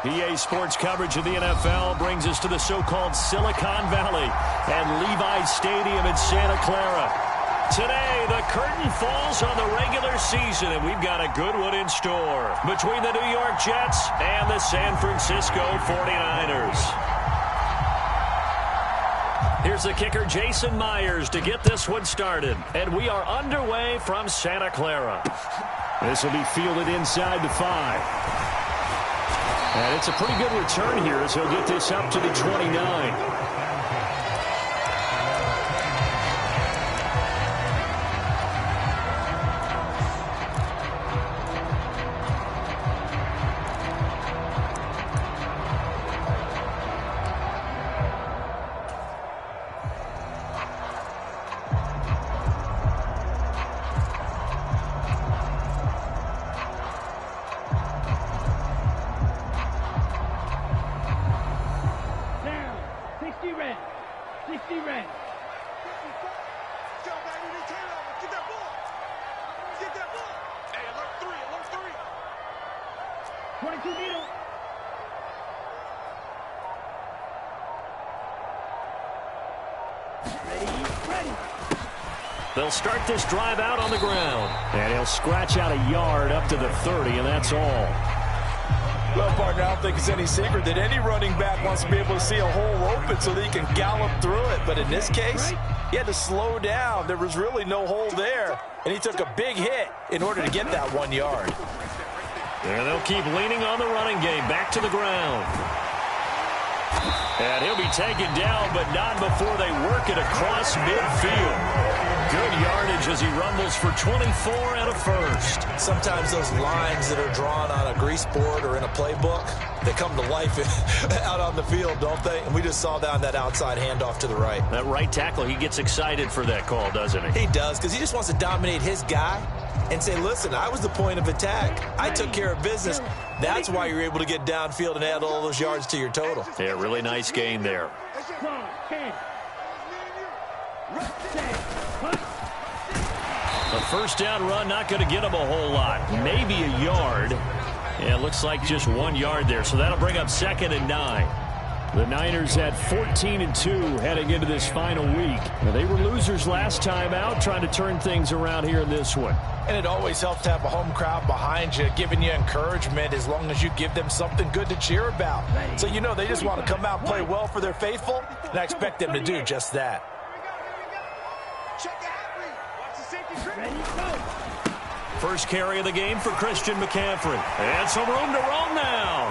EA Sports coverage of the NFL brings us to the so-called Silicon Valley at Levi's Stadium in Santa Clara. Today, the curtain falls on the regular season, and we've got a good one in store between the New York Jets and the San Francisco 49ers. Here's the kicker, Jason Myers, to get this one started. And we are underway from Santa Clara. This will be fielded inside the 5. And it's a pretty good return here as he'll get this up to the 29. They'll start this drive out on the ground. And he'll scratch out a yard up to the 30, and that's all. Well, partner, I don't think it's any secret that any running back wants to be able to see a hole open so that he can gallop through it. But in this case, he had to slow down. There was really no hole there, and he took a big hit in order to get that 1 yard. And they'll keep leaning on the running game. Back to the ground. And he'll be taken down, but not before they work it across midfield. Good yardage as he rumbles for 24 and a first. Sometimes those lines that are drawn on a grease board or in a playbook, they come to life out on the field, don't they? And we just saw that on that outside handoff to the right. That right tackle, he gets excited for that call, doesn't he? He does, because he just wants to dominate his guy and say, listen, I was the point of attack. I took care of business. That's why you're able to get downfield and add all those yards to your total. Yeah, really nice gain there. A first down run, not going to get him a whole lot. Maybe a yard. Yeah, it looks like just 1 yard there, so that'll bring up 2nd and 9. The Niners at 14-2 heading into this final week. Now, they were losers last time out, trying to turn things around here in this one. And it always helps to have a home crowd behind you, giving you encouragement as long as you give them something good to cheer about. So you know they just want to come out and play well for their faithful, and I expect them to do just that. First carry of the game for Christian McCaffrey. And some room to roam now.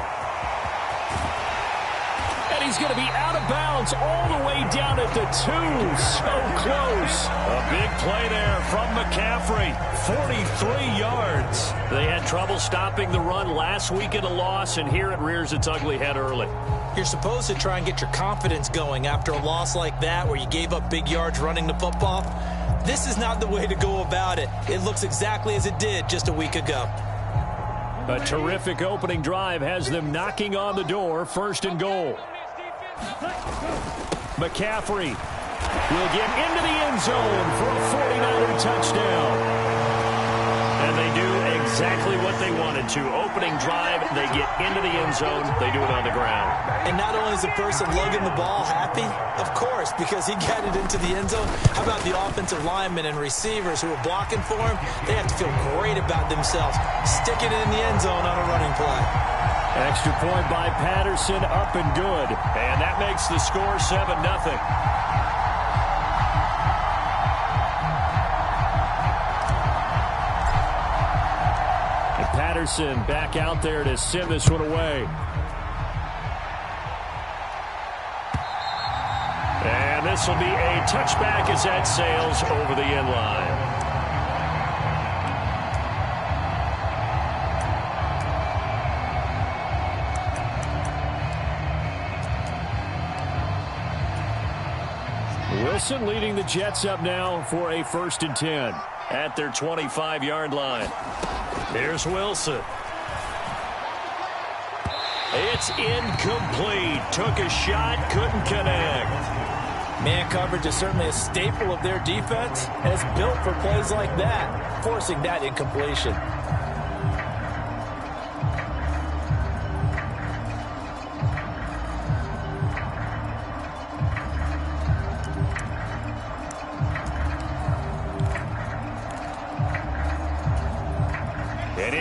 And he's going to be out of bounds all the way down at the 2. So close. A big play there from McCaffrey. 43 yards. They had trouble stopping the run last week in a loss, and here it rears its ugly head early. You're supposed to try and get your confidence going after a loss like that where you gave up big yards running the football. This is not the way to go about it. It looks exactly as it did just a week ago. A terrific opening drive has them knocking on the door. 1st and goal. McCaffrey will get into the end zone for a 49er touchdown. And they do exactly what they wanted to. Opening drive, they get into the end zone. They do it on the ground. And not only is the person lugging the ball happy, of course, because he got it into the end zone. How about the offensive linemen and receivers who are blocking for him? They have to feel great about themselves, sticking it in the end zone on a running play. Extra point by Patterson, up and good. And that makes the score 7-0. And Patterson back out there to send this one away. And this will be a touchback as that sails over the end line. Wilson leading the Jets up now for a 1st and 10 at their 25-yard line. Here's Wilson. It's incomplete. Took a shot, couldn't connect. Man coverage is certainly a staple of their defense, and it's built for plays like that, forcing that incompletion.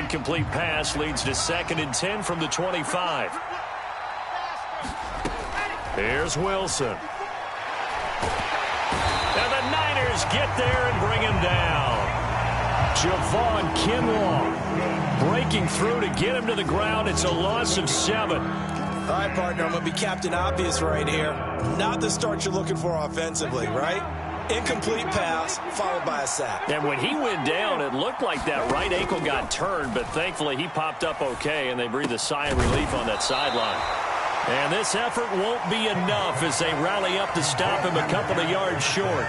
incomplete pass leads to 2nd and 10 from the 25. Here's Wilson. And the Niners get there and bring him down. Javon Kinlaw breaking through to get him to the ground. It's a loss of 7. All right, partner, I'm going to be Captain Obvious right here. Not the start you're looking for offensively, right? Incomplete pass, followed by a sack. And when he went down, it looked like that right ankle got turned, but thankfully he popped up okay, and they breathed a sigh of relief on that sideline. And this effort won't be enough as they rally up to stop him a couple of yards short.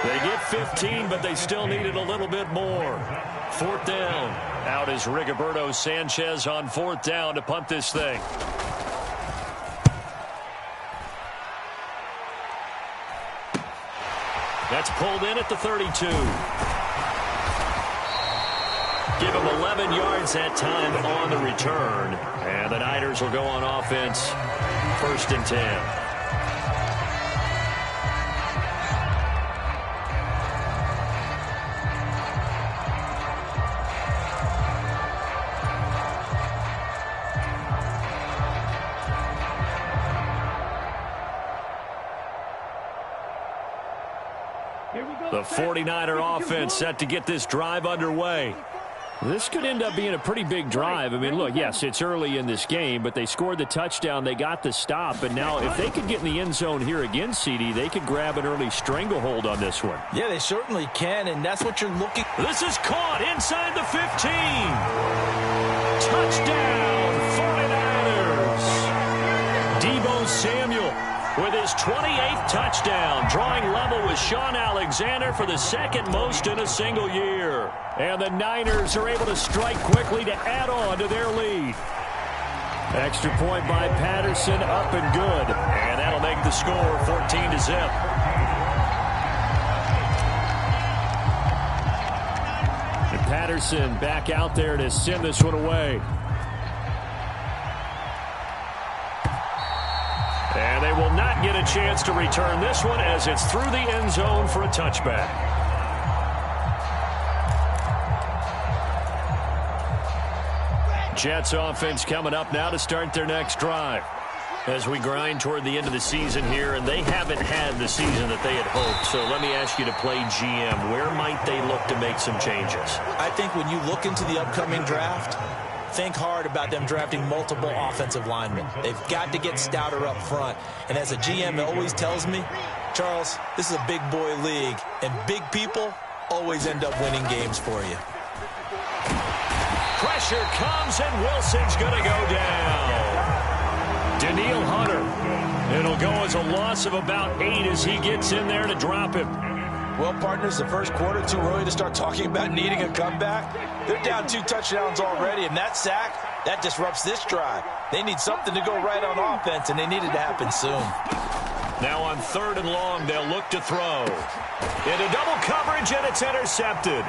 They get 15, but they still needed a little bit more. 4th down. Out is Rigoberto Sanchez on 4th down to punt this thing. That's pulled in at the 32. Give him 11 yards that time on the return. And the Niners will go on offense. 1st and 10. The 49er offense set to get this drive underway. This could end up being a pretty big drive. I mean, look, yes, it's early in this game, but they scored the touchdown. They got the stop. And now if they could get in the end zone here again, CD, they could grab an early stranglehold on this one. Yeah, they certainly can, and that's what you're looking. This is caught inside the 15. Touchdown, 49ers. Deebo Samuel with his 28th touchdown, drawing level with Sean Alexander for the 2nd most in a single year. And the Niners are able to strike quickly to add on to their lead. Extra point by Patterson, up and good. And that'll make the score 14-0. And Patterson back out there to send this one away. And they will not get a chance to return this one as it's through the end zone for a touchback. Jets offense coming up now to start their next drive. As we grind toward the end of the season here, and they haven't had the season that they had hoped. So let me ask you to play GM. Where might they look to make some changes? I think when you look into the upcoming draft, think hard about them drafting multiple offensive linemen. They've got to get stouter up front. And as a GM, it always tells me, Charles, this is a big boy league, and big people always end up winning games for you. Pressure comes, and Wilson's going to go down. Daniil Hunter. It'll go as a loss of about 8 as he gets in there to drop him. Well, partners, the first quarter, too early to start talking about needing a comeback. They're down 2 touchdowns already, and that sack, that disrupts this drive. They need something to go right on offense, and they need it to happen soon. Now on 3rd and long, they'll look to throw. Into double coverage, and it's intercepted.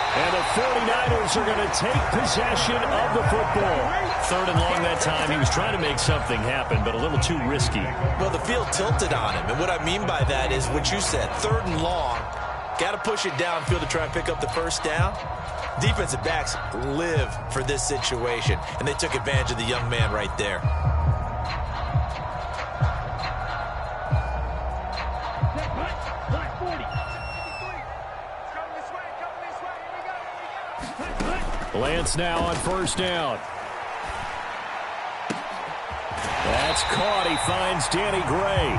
And the 49ers are going to take possession of the football. 3rd and long that time. He was trying to make something happen, but a little too risky. Well, the field tilted on him, and what I mean by that is what you said, 3rd and long. Got to push it downfield to try and pick up the first down. Defensive backs live for this situation, and they took advantage of the young man right there. Lance now on 1st down. That's caught. He finds Danny Gray.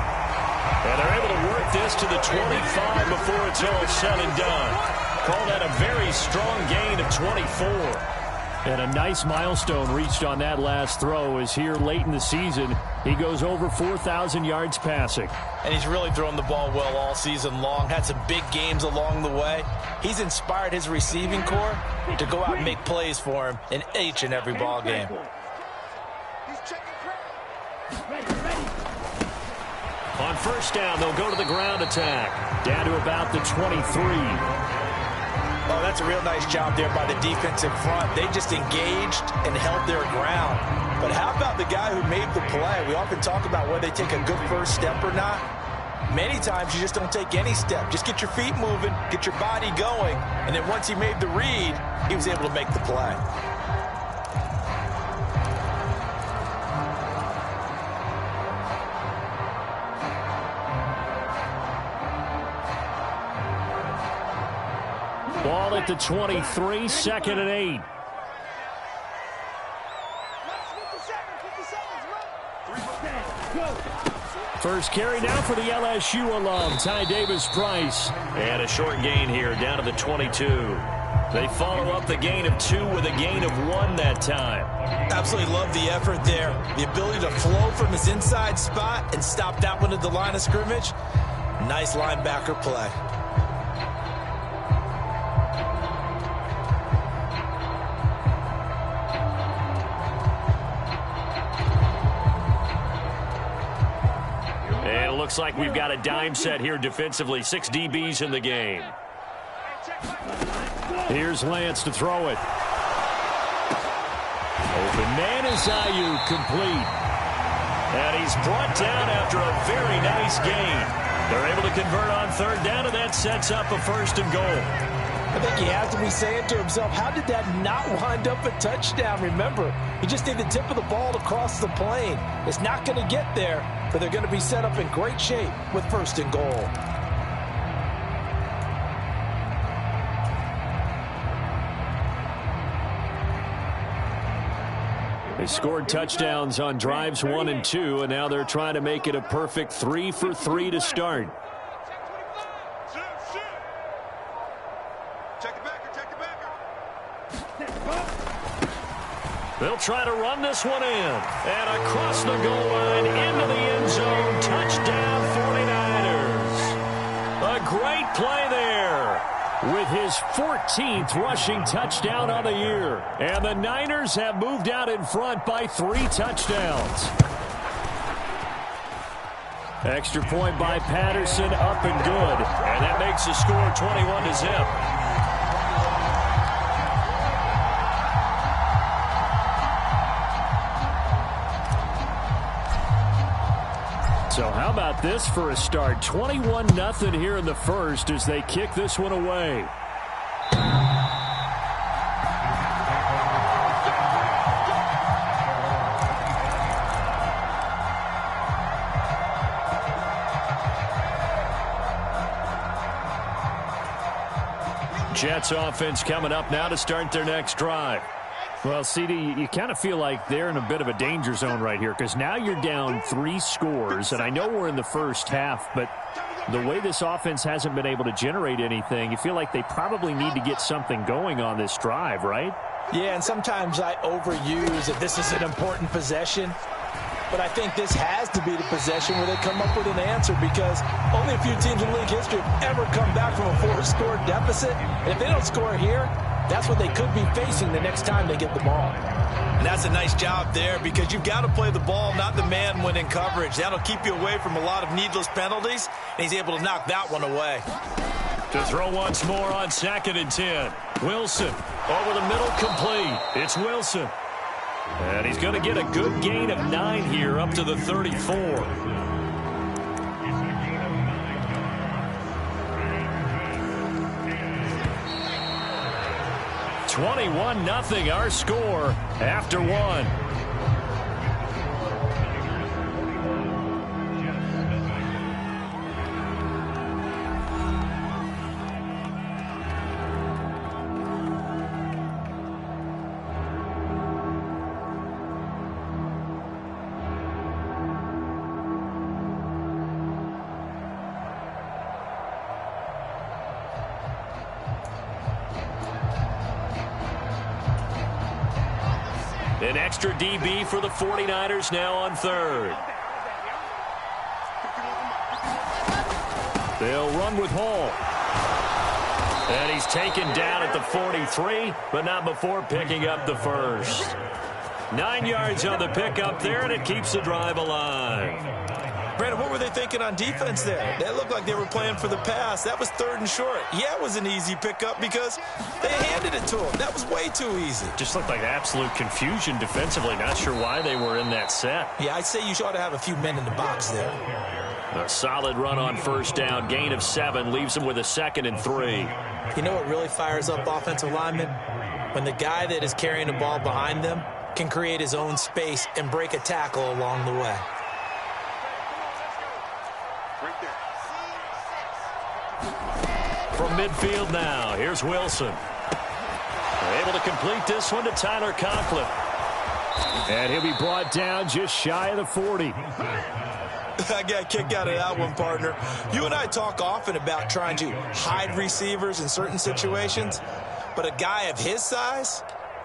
And they're able to work this to the 25 before it's all said and done. Call that a very strong gain of 24. And a nice milestone reached on that last throw is here late in the season. He goes over 4,000 yards passing. And he's really thrown the ball well all season long. Had some big games along the way. He's inspired his receiving corps to go out and make plays for him in each and every ball game. On 1st down, they'll go to the ground attack. Down to about the 23. Oh, that's a real nice job there by the defensive front. They just engaged and held their ground. But how about the guy who made the play? We often talk about whether they take a good first step or not. Many times you just don't take any step. Just get your feet moving, get your body going, and then once he made the read, he was able to make the play. Ball at the 23, 2nd and 8. First carry now for the LSU alum, Ty Davis-Price. And a short gain here, down to the 22. They follow up the gain of 2 with a gain of 1 that time. Absolutely love the effort there. The ability to flow from his inside spot and stop that one at the line of scrimmage. Nice linebacker play. And it looks like we've got a dime set here defensively. 6 DBs in the game. Here's Lance to throw it. Open man is Ayuk, complete. And he's brought down after a very nice gain. They're able to convert on 3rd down, and that sets up a 1st and goal. I think he has to be saying to himself, how did that not wind up a touchdown? Remember, he just need the tip of the ball to cross the plane. It's not going to get there, but they're going to be set up in great shape with 1st and goal. They scored touchdowns on drives 1 and 2, and now they're trying to make it a perfect 3 for 3 to start. They'll try to run this one in. And across the goal line, into the end zone. Touchdown, 49ers. A great play there with his 14th rushing touchdown of the year. And the Niners have moved out in front by 3 touchdowns. Extra point by Patterson, up and good. And that makes the score 21-0. So how about this for a start? 21-0 here in the first as they kick this one away. Jets offense coming up now to start their next drive. Well, CD, you kind of feel like they're in a bit of a danger zone right here because now you're down 3 scores, and I know we're in the first half, but the way this offense hasn't been able to generate anything, you feel like they probably need to get something going on this drive, right? Yeah, and sometimes I overuse that this is an important possession, but I think this has to be the possession where they come up with an answer because only a few teams in league history have ever come back from a 4-score deficit, and if they don't score here, that's what they could be facing the next time they get the ball. And that's a nice job there because you've got to play the ball, not the man when in coverage. That'll keep you away from a lot of needless penalties, and he's able to knock that one away. To throw once more on 2nd and 10. Wilson over the middle, complete. It's Wilson. And he's going to get a good gain of 9 here up to the 34. 21-0 our score after 1. An extra DB for the 49ers now on 3rd. They'll run with Hall. And he's taken down at the 43, but not before picking up the first. 9 yards on the pickup there, and it keeps the drive alive. Brandon, what were they thinking on defense there? That looked like they were playing for the pass. That was 3rd and short. Yeah, it was an easy pickup because they handed it to him. That was way too easy. Just looked like absolute confusion defensively. Not sure why they were in that set. Yeah, I'd say you ought to have a few men in the box there. A solid run on 1st down. Gain of 7 leaves them with a 2nd and 3. You know what really fires up offensive linemen? When the guy that is carrying the ball behind them can create his own space and break a tackle along the way. from midfield now. Here's Wilson. Able to complete this one to Tyler Conklin. And he'll be brought down just shy of the 40. I got a kick out of that one, partner. You and I talk often about trying to hide receivers in certain situations, but a guy of his size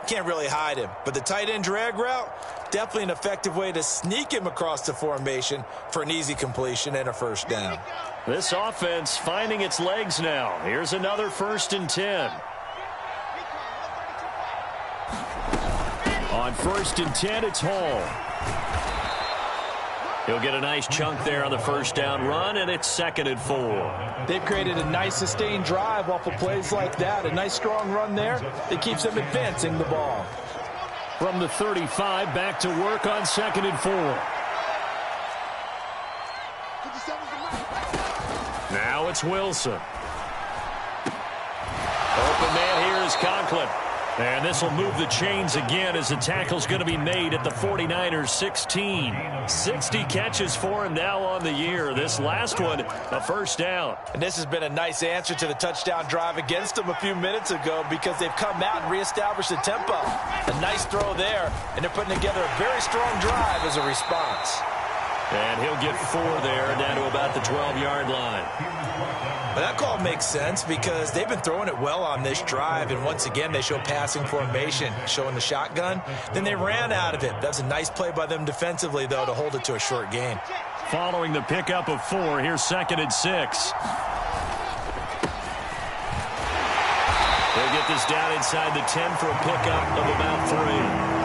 can't really hide him. But the tight end drag route, definitely an effective way to sneak him across the formation for an easy completion and a first down. This offense finding its legs now. Here's another 1st and 10. On 1st and 10, it's Hall. He'll get a nice chunk there on the first down run, and it's 2nd and 4. They've created a nice sustained drive off of plays like that. A nice strong run there. It keeps them advancing the ball. From the 35, back to work on 2nd and 4. Now it's Wilson. Open man here is Conklin. And this will move the chains again as the tackle's going to be made at the 49ers 16. 60 catches for him now on the year. This last one, a first down. And this has been a nice answer to the touchdown drive against them a few minutes ago because they've come out and reestablished the tempo. A nice throw there, and they're putting together a very strong drive as a response. And he'll get 4 there down to about the 12-yard line. But that call makes sense because they've been throwing it well on this drive, and once again they show passing formation, showing the shotgun. Then they ran out of it. That's a nice play by them defensively, though, to hold it to a short gain. Following the pickup of 4, here's 2nd and 6. They'll get this down inside the 10 for a pickup of about 3.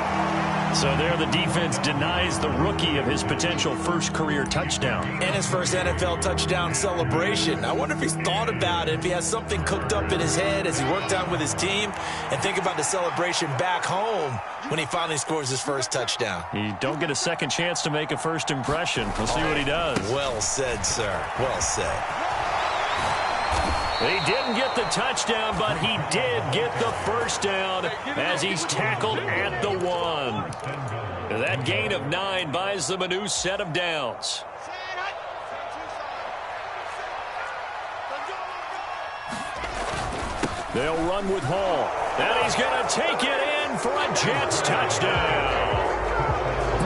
So there the defense denies the rookie of his potential first career touchdown. And his first NFL touchdown celebration. I wonder if he's thought about it, if he has something cooked up in his head as he worked out with his team, and think about the celebration back home when he finally scores his first touchdown. You don't get a second chance to make a first impression. We'll see what he does. Well said, sir. Well said. He didn't get the touchdown, but he did get the first down as he's tackled at the 1. That gain of 9 buys them a new set of downs. They'll run with Hall. And he's going to take it in for a Jets touchdown.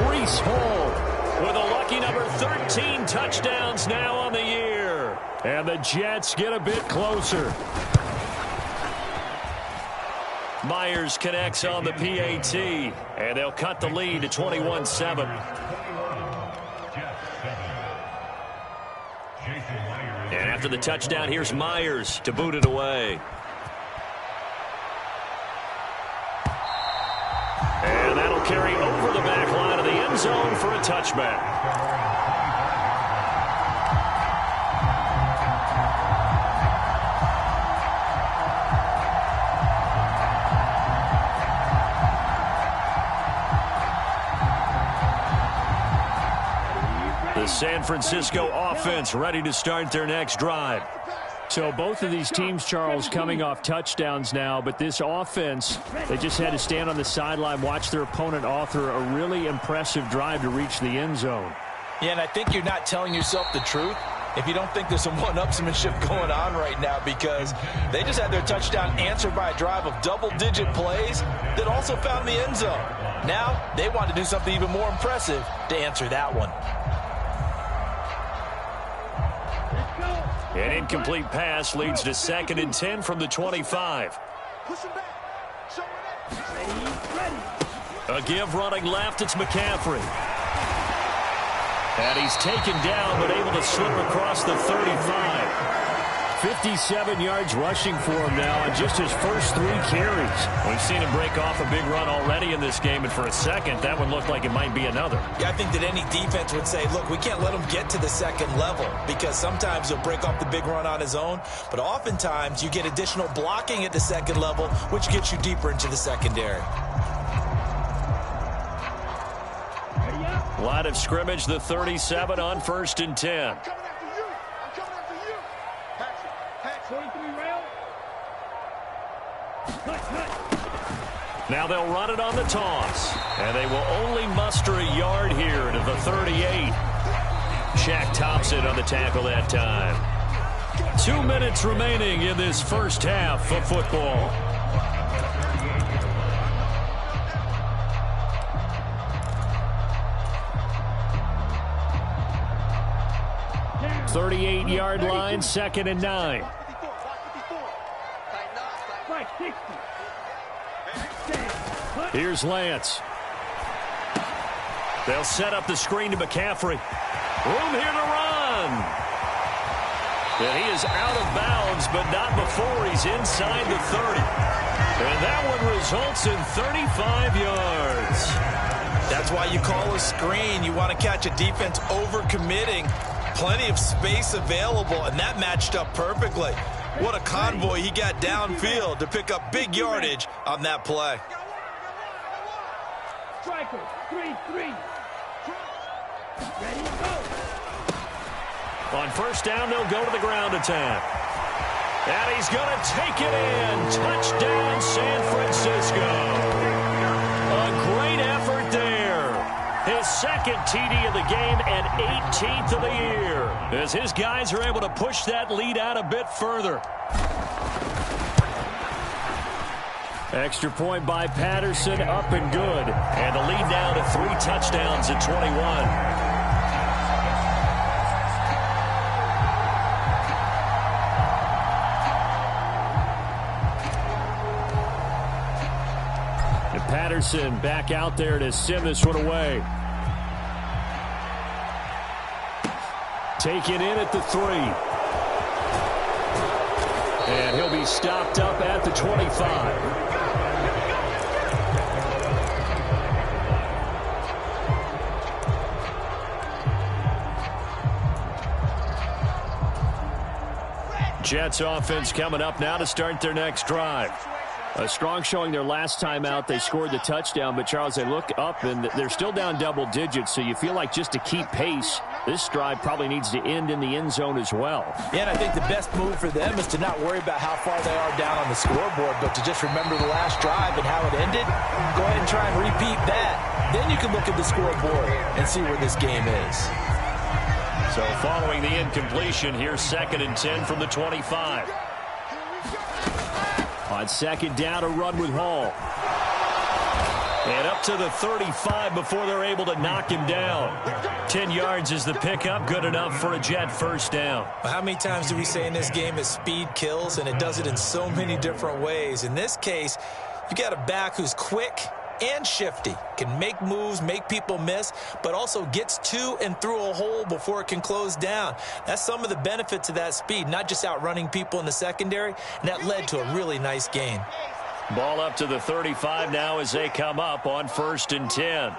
Breece Hall with a lucky number 13 touchdowns now on the year. And the Jets get a bit closer. Myers connects on the PAT, and they'll cut the lead to 21-7. And after the touchdown, here's Myers to boot it away. And that'll carry over the back line of the end zone for a touchback. The San Francisco offense ready to start their next drive. So both of these teams, Charles, coming off touchdowns now, but this offense, they just had to stand on the sideline, watch their opponent author a really impressive drive to reach the end zone. Yeah, and I think you're not telling yourself the truth if you don't think there's some one-upsmanship going on right now, because they just had their touchdown answered by a drive of double-digit plays that also found the end zone. Now they want to do something even more impressive to answer that one. An incomplete pass leads to 2nd and 10 from the 25. A give running left, it's McCaffrey. And he's taken down, but able to slip across the 35. 57 yards rushing for him now on just his first 3 carries. We've seen him break off a big run already in this game, and for a second, that one looked like it might be another. Yeah, I think that any defense would say, look, we can't let him get to the second level, because sometimes he'll break off the big run on his own, but oftentimes you get additional blocking at the second level, which gets you deeper into the secondary. Line of scrimmage, the 37 on 1st and 10. Now they'll run it on the toss. And they will only muster a yard here to the 38. Shaq Thompson on the tackle that time. 2 minutes remaining in this first half of football. .38-yard line, 2nd and 9. Here's Lance. They'll set up the screen to McCaffrey. Room here to run. And he is out of bounds, but not before he's inside the 30. And that one results in 35 yards. That's why you call a screen. You want to catch a defense overcommitting. Plenty of space available, and that matched up perfectly. What a convoy he got downfield to pick up big yardage on that play. Striker, 3-3. Ready, go. On first down, they'll go to the ground attack. And he's going to take it in. Touchdown, San Francisco. A great effort there. His second TD of the game and 18th of the year. As his guys are able to push that lead out a bit further. Extra point by Patterson, up and good. And the lead now to 3 touchdowns at 21. Patterson back out there to send this one away. Taken in at the 3. And he'll be stopped up at the 25. Jets offense coming up now to start their next drive. A strong showing their last time out. They scored the touchdown, but, Charles, they look up, and they're still down double digits, so you feel like just to keep pace, this drive probably needs to end in the end zone as well. Yeah, and I think the best move for them is to not worry about how far they are down on the scoreboard, but to just remember the last drive and how it ended. Go ahead and try and repeat that. Then you can look at the scoreboard and see where this game is. So following the incompletion, here's 2nd and 10 from the 25. On second down, a run with Hall. And up to the 35 before they're able to knock him down. 10 yards is the pickup, good enough for a Jet first down. How many times do we say in this game that speed kills, and it does it in so many different ways? In this case, you got a back who's quick and shifty, can make moves, make people miss, but also gets to and through a hole before it can close down. That's some of the benefits of that speed, not just outrunning people in the secondary, and that led to a really nice gain. Ball up to the 35 now as they come up on 1st and 10.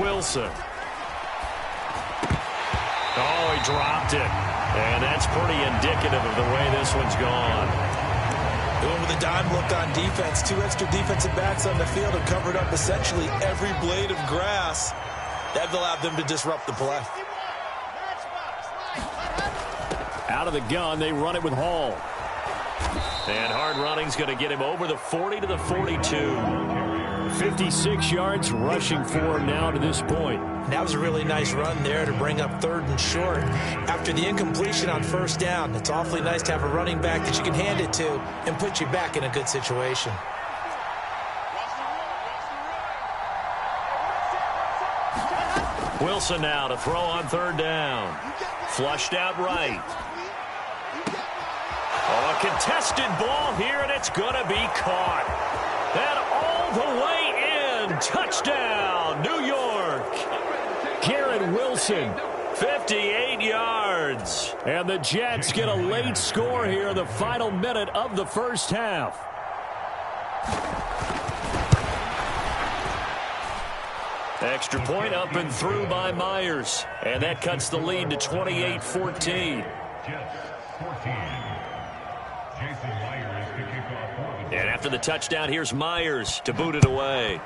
Wilson. Oh, he dropped it. And that's pretty indicative of the way this one's gone. Going with a dime look on defense. 2 extra defensive backs on the field and covered up essentially every blade of grass. That allowed them to disrupt the play. Out of the gun, they run it with Hall. And hard running's going to get him over the 40 to the 42. 56 yards rushing for him now to this point. That was a really nice run there to bring up 3rd and short. After the incompletion on first down, it's awfully nice to have a running back that you can hand it to and put you back in a good situation. Wilson now to throw on 3rd down. Flushed out right. Oh, a contested ball here, and it's going to be caught. And all the way in. Touchdown, New York. Garrett Wilson, 58 yards. And the Jets get a late score here in the final minute of the first half. Extra point up and through by Myers. And that cuts the lead to 28-14. And after the touchdown, here's Myers to boot it away.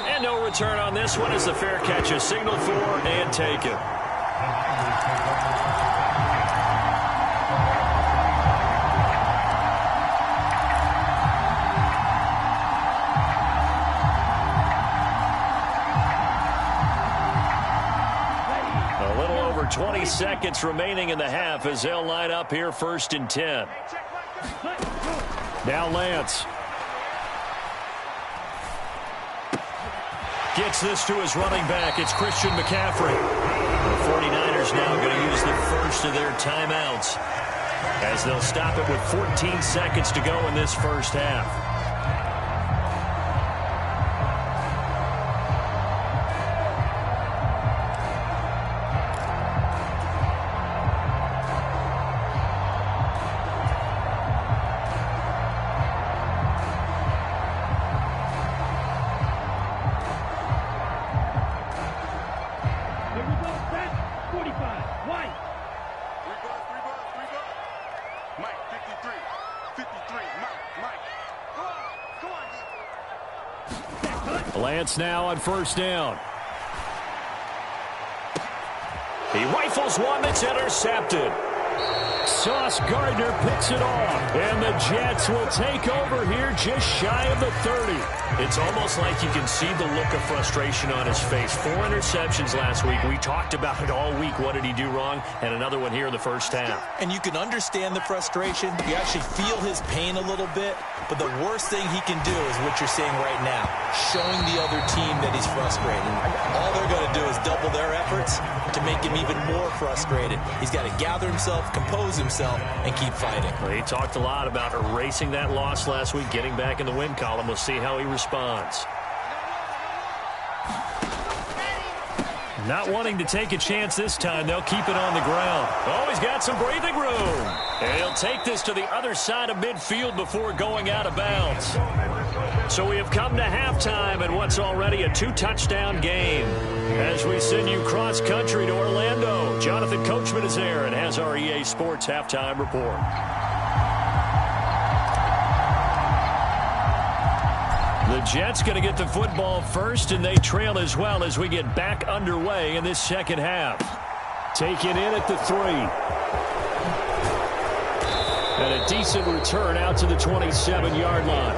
And no return on this one as the fair catch is signaled for and taken. seconds remaining in the half as they'll line up here 1st and 10. Now Lance. Gets this to his running back. It's Christian McCaffrey. The 49ers now going to use the first of their timeouts as they'll stop it with 14 seconds to go in this first half. Lance now on 1st down. He rifles one that's intercepted. Sauce Gardner picks it off. And the Jets will take over here just shy of the 30. It's almost like you can see the look of frustration on his face. 4 interceptions last week. We talked about it all week. What did he do wrong? And another one here in the first half. And you can understand the frustration. You actually feel his pain a little bit. But the worst thing he can do is what you're seeing right now, showing the other team that he's frustrated. All they're going to do is double their efforts to make him even more frustrated. He's got to gather himself, compose himself, and keep fighting. Well, he talked a lot about erasing that loss last week, getting back in the win column. We'll see how he responds. Not wanting to take a chance this time. They'll keep it on the ground. Oh, he's got some breathing room. And he'll take this to the other side of midfield before going out of bounds. So we have come to halftime in what's already a 2-touchdown game. As we send you cross-country to Orlando, Jonathan Coachman is there and has our EA Sports halftime report. The Jets going to get the football first, and they trail as well as we get back underway in this second half. Taken in at the 3. And a decent return out to the 27-yard line.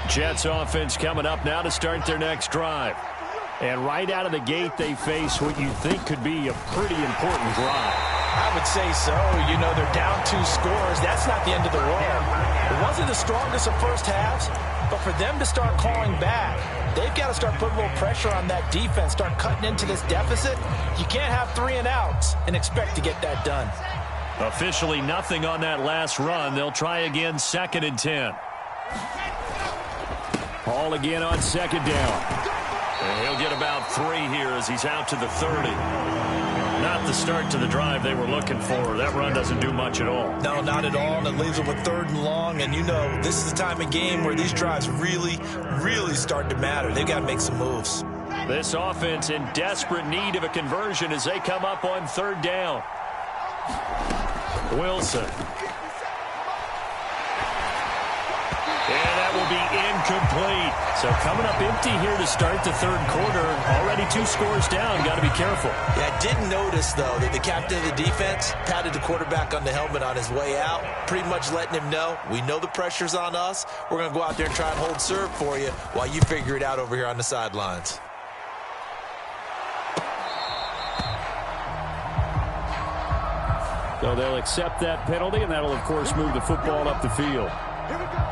Jets offense coming up now to start their next drive. And right out of the gate, they face what you think could be a pretty important drive. I would say so. You know, they're down 2 scores. That's not the end of the world. It wasn't the strongest of first halves, but for them to start clawing back, they've got to start putting a little pressure on that defense, start cutting into this deficit. You can't have 3 and outs and expect to get that done. Officially nothing on that last run. They'll try again 2nd and 10. Hall again on 2nd down. And he'll get about 3 here as he's out to the 30. Not the start to the drive they were looking for. That run doesn't do much at all. No, not at all, and it leaves them with 3rd and long. And you know, this is the time of game where these drives really, really start to matter. They've got to make some moves. This offense in desperate need of a conversion as they come up on 3rd down. Wilson. And that will be incomplete. So coming up empty here to start the 3rd quarter. Already 2 scores down. Got to be careful. Yeah, I did notice, though, that the captain of the defense patted the quarterback on the helmet on his way out, pretty much letting him know, we know the pressure's on us. We're going to go out there and try and hold serve for you while you figure it out over here on the sidelines. So they'll accept that penalty, and that'll, of course, move the football up the field. Here we go.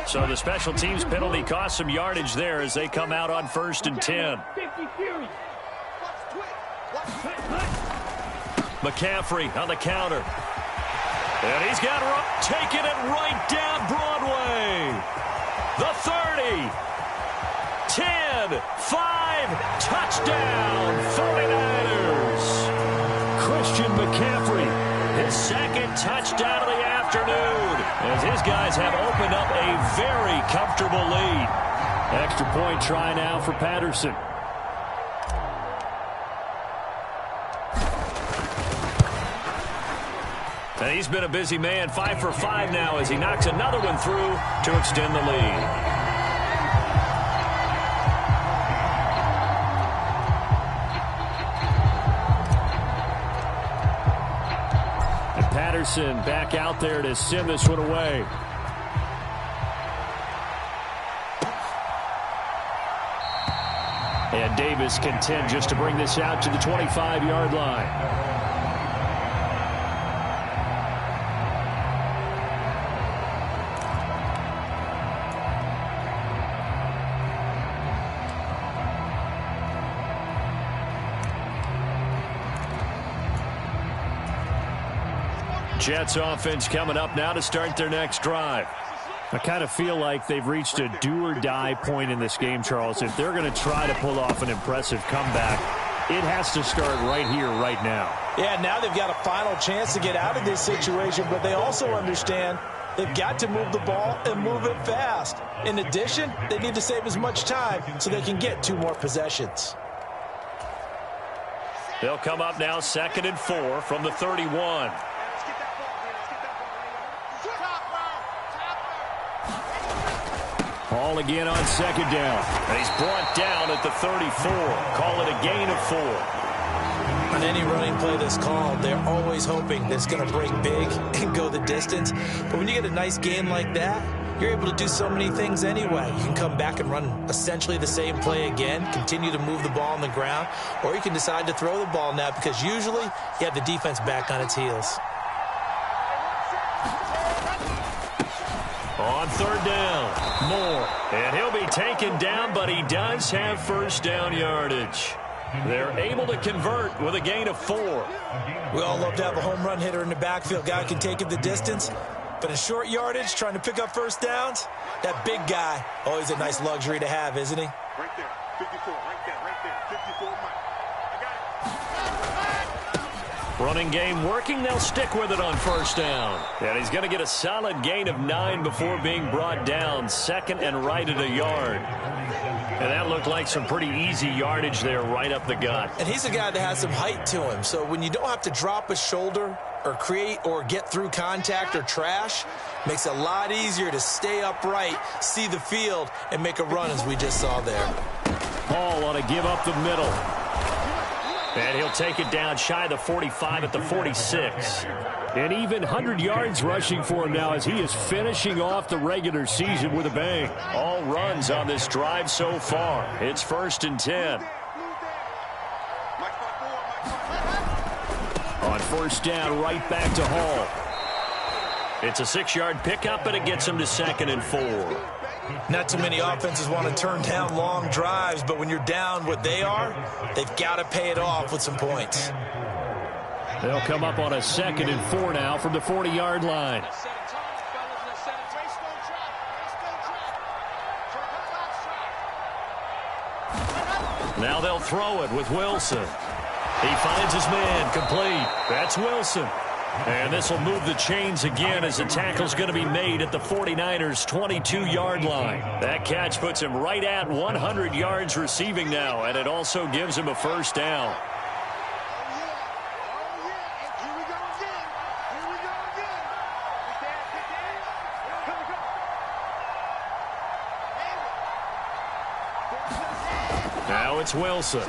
So the special teams penalty cost some yardage there as they come out on 1st and 10. McCaffrey on the counter. And he's got taking it right down Broadway. The 30. 10. 5. Touchdown 49ers. Christian McCaffrey. His 2nd touchdown of the afternoon. As his guys have opened up a very comfortable lead. Extra point try now for Patterson. And he's been a busy man, 5 for 5 now as he knocks another one through to extend the lead. And Patterson back out there to send this one away. And Davis content just to bring this out to the 25-yard line. Jets offense coming up now to start their next drive. I kind of feel like they've reached a do-or-die point in this game, Charles. If they're going to try to pull off an impressive comeback, it has to start right here, right now. Yeah, now they've got a final chance to get out of this situation, but they also understand they've got to move the ball and move it fast. In addition, they need to save as much time so they can get 2 more possessions. They'll come up now 2nd and 4 from the 31. Ball again on 2nd down. And he's brought down at the 34. Call it a gain of 4. On any running play that's called, they're always hoping that it's going to break big and go the distance. But when you get a nice gain like that, you're able to do so many things anyway. You can come back and run essentially the same play again, continue to move the ball on the ground, or you can decide to throw the ball now because usually you have the defense back on its heels. On 3rd down, Moore. And he'll be taken down, but he does have first down yardage. They're able to convert with a gain of 4. We all love to have a home run hitter in the backfield. Guy can take it the distance. But in short yardage, trying to pick up first downs, that big guy, always a nice luxury to have, isn't he? Right there, 54, right there, 54, Mike. Running game working. They'll stick with it on first down. And he's going to get a solid gain of 9 before being brought down. 2nd and right at a yard. And that looked like some pretty easy yardage there right up the gut. And he's a guy that has some height to him. So when you don't have to drop a shoulder or create or get through contact or trash, makes it a lot easier to stay upright, see the field, and make a run as we just saw there. Hall on a give up the middle. And he'll take it down shy of the 45 at the 46. And even 100 yards rushing for him now as he is finishing off the regular season with a bang. All runs on this drive so far. It's 1st and 10. On first down, right back to Hall. It's a 6-yard pickup, and it gets him to 2nd and 4. Not too many offenses want to turn down long drives, but when you're down what they are, they've got to pay it off with some points. They'll come up on a 2nd and 4 now from the 40-yard line. Now they'll throw it with Wilson. He finds his man, complete. That's Wilson. And this will move the chains again as the tackle's going to be made at the 49ers' 22-yard line. That catch puts him right at 100 yards receiving now, and it also gives him a first down. Now it's Wilson.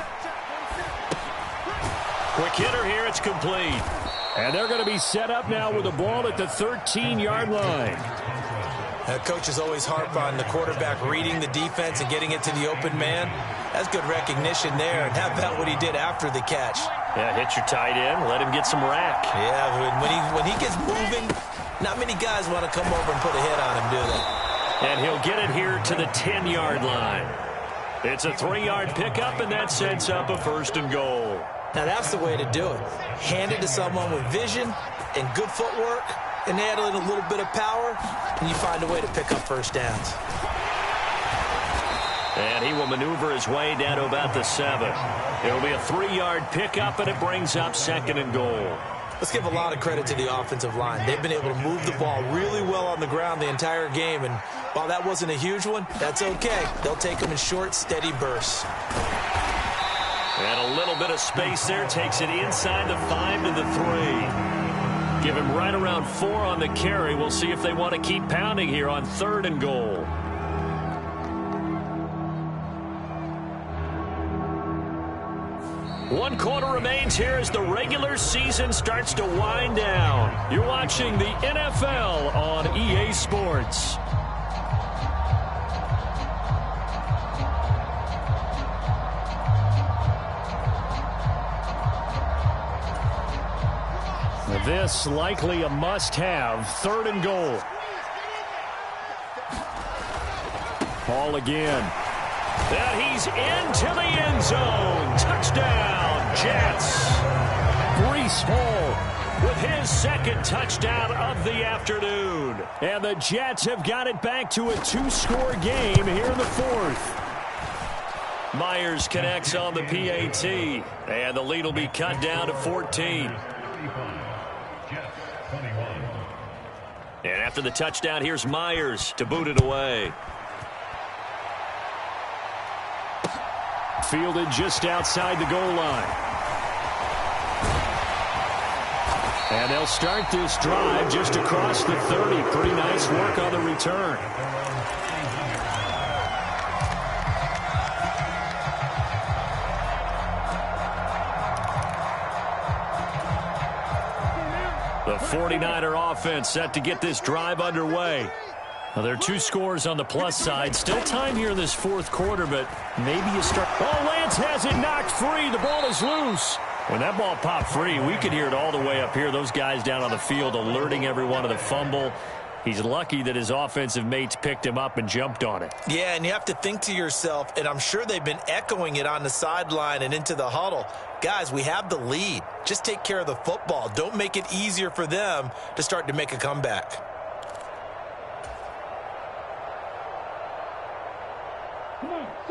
Quick hitter here, it's complete. And they're going to be set up now with the ball at the 13-yard line. Coaches always harp on the quarterback reading the defense and getting it to the open man. That's good recognition there. And how about what he did after the catch? Yeah, hit your tight end, let him get some rack. Yeah, when he gets moving, not many guys want to come over and put a hit on him, do they? And he'll get it here to the 10-yard line. It's a 3-yard pickup, and that sets up a 1st and goal. Now, that's the way to do it. Hand it to someone with vision and good footwork, and add in a little bit of power, and you find a way to pick up first downs. And he will maneuver his way down to about the 7. It'll be a 3-yard pickup, and it brings up 2nd and goal. Let's give a lot of credit to the offensive line. They've been able to move the ball really well on the ground the entire game, and while that wasn't a huge one, that's okay. They'll take them in short, steady bursts. And a little bit of space there takes it inside the 5 to the 3. give him right around 4 on the carry. We'll see if they want to keep pounding here on 3rd and goal. One quarter remains here as the regular season starts to wind down. You're watching the NFL on EA Sports. This likely a must-have. 3rd and goal. Ball again. And he's into the end zone. Touchdown, Jets. Breece Hall with his 2nd touchdown of the afternoon. And the Jets have got it back to a 2-score game here in the 4th. Myers connects on the PAT. And the lead will be cut down to 14. And after the touchdown, here's Myers to boot it away. Fielded just outside the goal line. And they'll start this drive just across the 30. Pretty nice work on the return. The 49er offense set to get this drive underway. Well, there are 2 scores on the plus side. Still time here in this 4th quarter, but maybe you start. Oh, Lance has it knocked free. The ball is loose. When that ball popped free, we could hear it all the way up here. Those guys down on the field alerting everyone of the fumble. He's lucky that his offensive mates picked him up and jumped on it. Yeah, and you have to think to yourself, and I'm sure they've been echoing it on the sideline and into the huddle. Guys, we have the lead. Just take care of the football. Don't make it easier for them to start to make a comeback.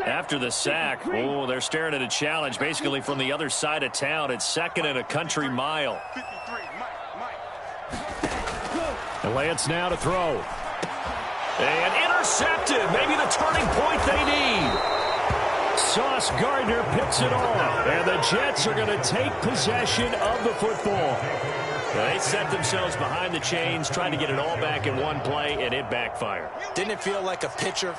After the sack, oh, they're staring at a challenge basically from the other side of town. It's 2nd and a country mile. And Lance now to throw. And intercepted. Maybe the turning point they need. Sauce Gardner picks it off. And the Jets are going to take possession of the football. They set themselves behind the chains, trying to get it all back in one play, and it backfired. Didn't it feel like a pitcher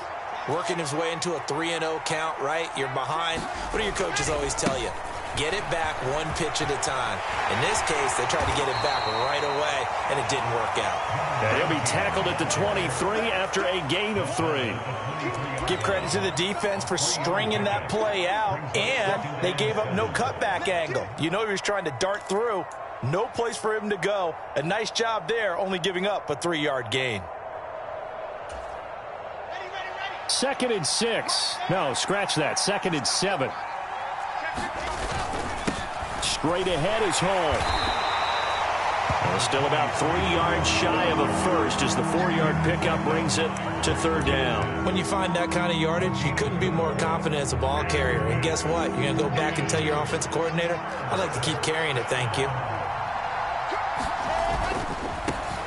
working his way into a 3-0 count, right? You're behind. What do your coaches always tell you? Get it back 1 pitch at a time. In this case, they tried to get it back right away, and it didn't work out. And he'll be tackled at the 23 after a gain of 3. Give credit to the defense for stringing that play out, and they gave up no cutback angle. You know he was trying to dart through. No place for him to go. A nice job there, only giving up a 3-yard gain. 2nd and 6. No, scratch that. 2nd and 7. Straight ahead is Hall. Well, still about 3 yards shy of a first as the 4-yard pickup brings it to 3rd down. When you find that kind of yardage, you couldn't be more confident as a ball carrier. And guess what? You're going to go back and tell your offensive coordinator, I'd like to keep carrying it, thank you.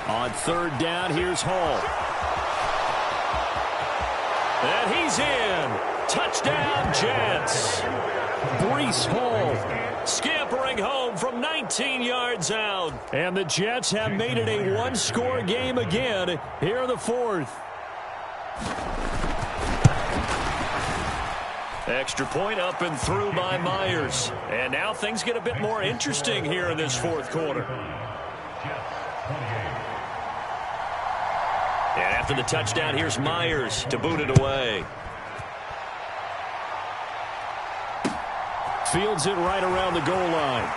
On 3rd down, here's Hall. And he's in. Touchdown, Jets. Breece Hall scampering home from 19 yards out. And the Jets have made it a 1-score game again here in the 4th. Extra point up and through by Myers. And now things get a bit more interesting here in this 4th quarter. And after the touchdown, here's Myers to boot it away. Fields it right around the goal line.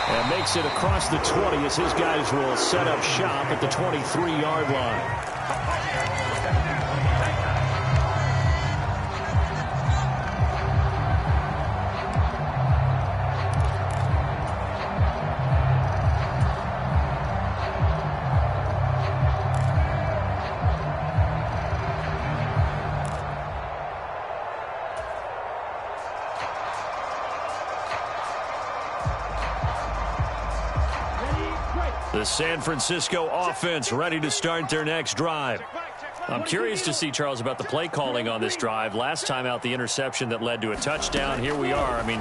And makes it across the 20 as his guys will set up shop at the 23-yard line. The San Francisco offense ready to start their next drive. I'm curious to see, Charles, about the play calling on this drive. Last time out, the interception that led to a touchdown. Here we are. I mean,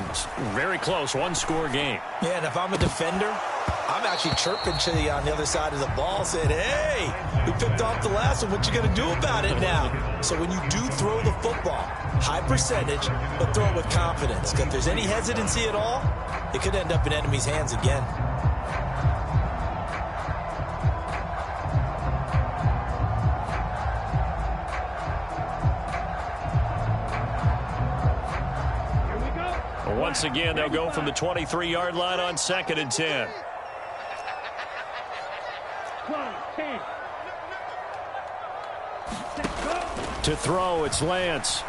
very close, 1-score game. Yeah, and if I'm a defender, I'm I'm actually chirping to you on the other side of the ball, saying, hey, we picked off the last one. What you going to do about it now? So when you do throw the football, high percentage, but throw it with confidence. Because if there's any hesitancy at all, it could end up in enemy's hands again. Once again, they'll go from the 23-yard line on 2nd and 10. 10. To throw, it's Lance.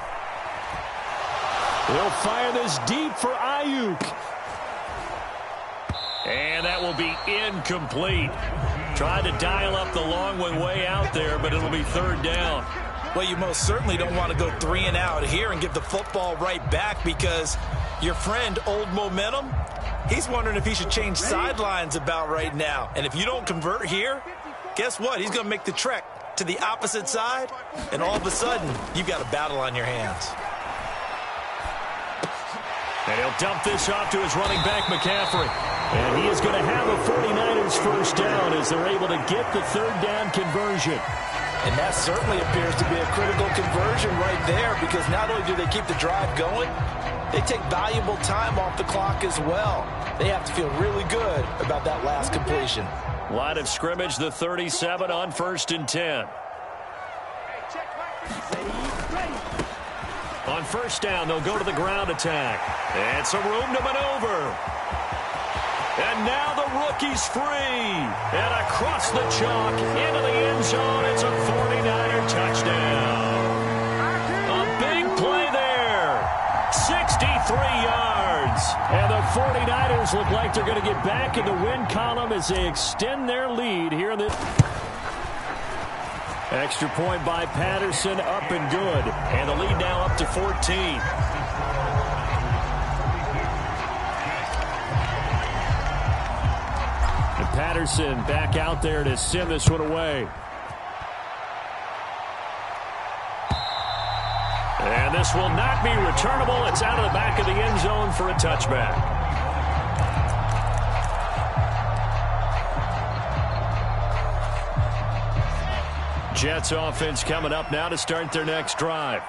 He'll fire this deep for Ayuk. And that will be incomplete. Tried to dial up the long one way out there, but it'll be 3rd down. Well, you most certainly don't want to go 3 and out here and give the football right back, because your friend, Old Momentum, he's wondering if he should change sidelines about right now. And if you don't convert here, guess what? He's going to make the trek to the opposite side, and all of a sudden, you've got a battle on your hands. And he'll dump this off to his running back, McCaffrey. And he is going to have a 49ers first down as they're able to get the 3rd down conversion. And that certainly appears to be a critical conversion right there, because not only do they keep the drive going, they take valuable time off the clock as well. They have to feel really good about that last completion. Line of scrimmage, the 37 on 1st and 10. On 1st down, they'll go to the ground attack. And some room to maneuver. And now the rookie's free. And across the chalk, into the end zone, it's a 49er touchdown. A big play there. 63 yards. And the 49ers look like they're going to get back in the win column as they extend their lead here in the... Extra point by Patterson, up and good. And the lead now up to 14. Patterson back out there to send this one away. And this will not be returnable. It's out of the back of the end zone for a touchback. Jets offense coming up now to start their next drive.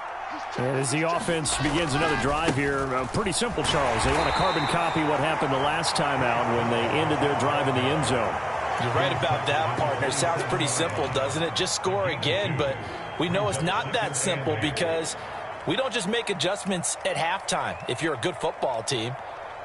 And as the offense begins another drive here, pretty simple, Charles. They want to carbon copy what happened the last time out when they ended their drive in the end zone. You're right about that, partner. Sounds pretty simple, doesn't it? Just score again, but we know it's not that simple, because we don't just make adjustments at halftime. If you're a good football team,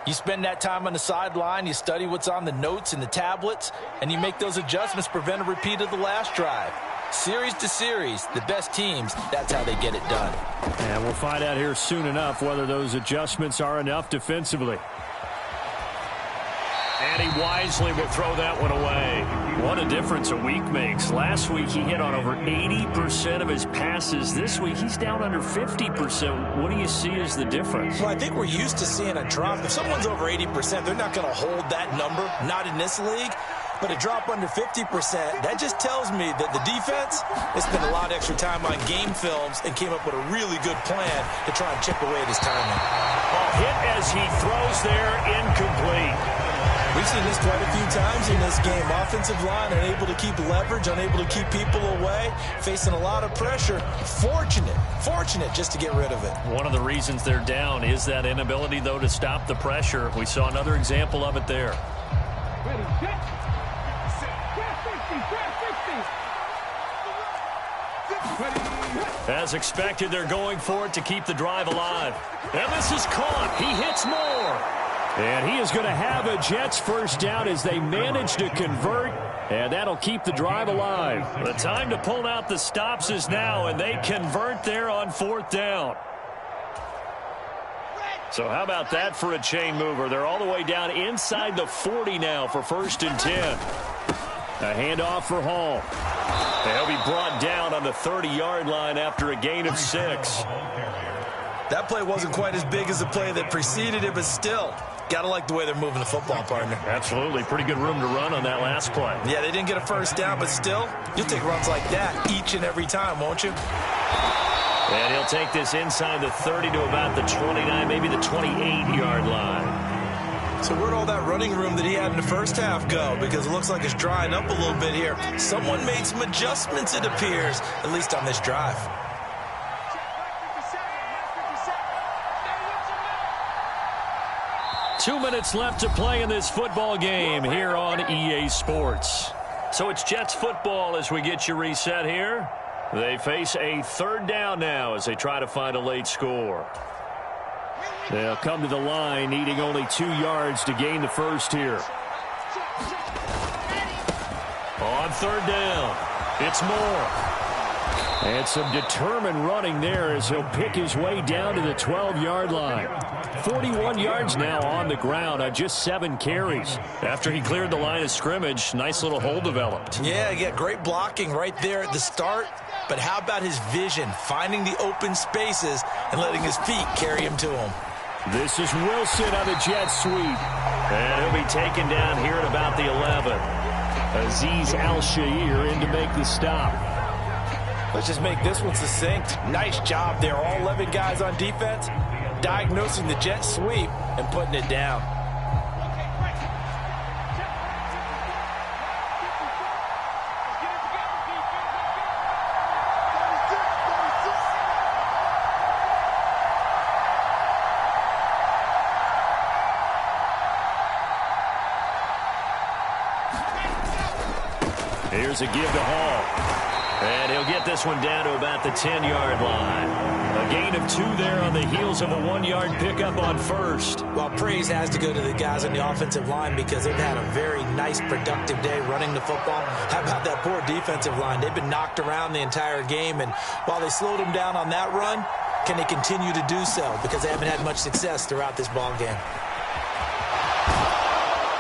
you spend that time on the sideline, you study what's on the notes and the tablets, and you make those adjustments, prevent a repeat of the last drive. Series to series, the best teams, that's how they get it done. And we'll find out here soon enough whether those adjustments are enough defensively. And he wisely will throw that one away. What a difference a week makes. Last week he hit on over 80% of his passes. This week he's down under 50%. What do you see as the difference? Well, I think we're used to seeing a drop. If someone's over 80%, they're not going to hold that number, not in this league. But a drop under 50%, that just tells me that the defense has spent a lot of extra time on game films and came up with a really good plan to try and chip away at his timing. Ball hit as he throws there, incomplete. We've seen this quite a few times in this game. Offensive line unable to keep leverage, unable to keep people away, facing a lot of pressure. Fortunate just to get rid of it. One of the reasons they're down is that inability, though, to stop the pressure. We saw another example of it there. Ready, set. As expected, they're going for it to keep the drive alive. And this is caught. He hits more. And he is going to have a Jets first down as they manage to convert. And that'll keep the drive alive. The time to pull out the stops is now, and they convert there on 4th down. So how about that for a chain mover? They're all the way down inside the 40 now for 1st and 10. A handoff for Hall. And he'll be brought down on the 30-yard line after a gain of 6. That play wasn't quite as big as the play that preceded it, but still, got to like the way they're moving the football, partner. Absolutely. Pretty good room to run on that last play. Yeah, they didn't get a first down, but still, you'll take runs like that each and every time, won't you? And he'll take this inside the 30 to about the 29, maybe the 28-yard line. So where'd all that running room that he had in the first half go? Because it looks like it's drying up a little bit here. Someone made some adjustments, it appears, at least on this drive. Two minutes left to play in this football game here on EA Sports. So it's Jets football as we get you reset here. They face a third down now as they try to find a late score. They'll come to the line needing only 2 yards to gain the first here. On third down, it's Moore. And some determined running there as he'll pick his way down to the 12-yard line. 41 yards now on the ground on just 7 carries. After he cleared the line of scrimmage, nice little hole developed. Yeah, great blocking right there at the start. But how about his vision, finding the open spaces and letting his feet carry him to him? This is Wilson on the jet sweep. And he'll be taken down here at about the 11. Azeez Al-Shaair in to make the stop. Let's just make this one succinct. Nice job there. All 11 guys on defense diagnosing the jet sweep and putting it down. Here's a give to Hall. And he'll get this one down to about the 10-yard line. A gain of 2 there on the heels of a 1-yard pickup on first. Well, praise has to go to the guys on the offensive line because they've had a very nice, productive day running the football. How about that poor defensive line? They've been knocked around the entire game, and while they slowed them down on that run, can they continue to do so? Because they haven't had much success throughout this ball game.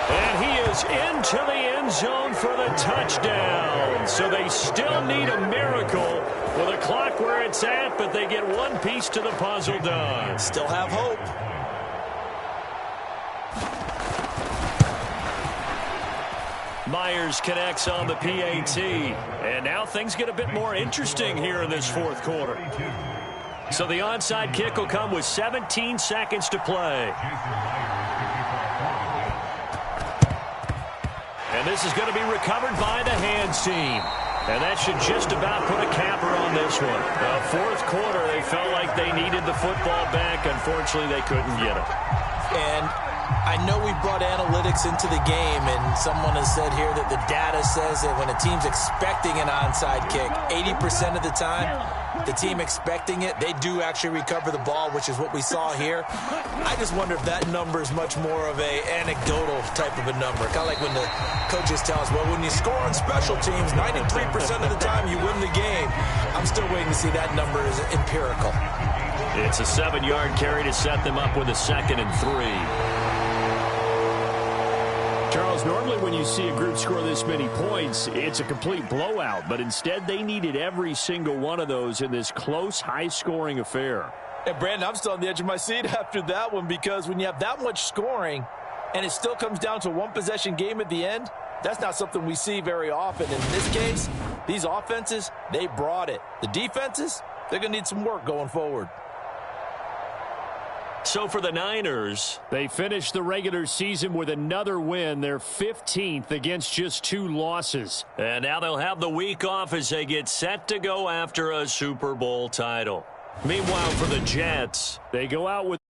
And he is into the end zone for the touchdown. So they still need a miracle with the clock where it's at, but they get one piece to the puzzle done. Still have hope. Myers connects on the PAT. And now things get a bit more interesting here in this fourth quarter. So the onside kick will come with 17 seconds to play. And this is going to be recovered by the hands team. And that should just about put a capper on this one. Fourth quarter, they felt like they needed the football back. Unfortunately, they couldn't get it. And I know we brought analytics into the game, and someone has said here that the data says that when a team's expecting an onside kick, 80% of the time, the team expecting it, they do actually recover the ball, which is what we saw here. I just wonder if that number is much more of a anecdotal type of a number. Kind of like when the coaches tell us, well, when you score on special teams, 93% of the time you win the game. I'm still waiting to see that number is empirical. It's a 7-yard carry to set them up with a 2nd and 3. Charles, normally when you see a group score this many points, it's a complete blowout. But instead, they needed every single one of those in this close, high-scoring affair. And, Brandon, I'm still on the edge of my seat after that one because when you have that much scoring and it still comes down to a one-possession game at the end, that's not something we see very often. In this case, these offenses, they brought it. The defenses, they're going to need some work going forward. So for the Niners, they finished the regular season with another win, their 15th against just 2 losses. And now they'll have the week off as they get set to go after a Super Bowl title. Meanwhile, for the Jets, they go out with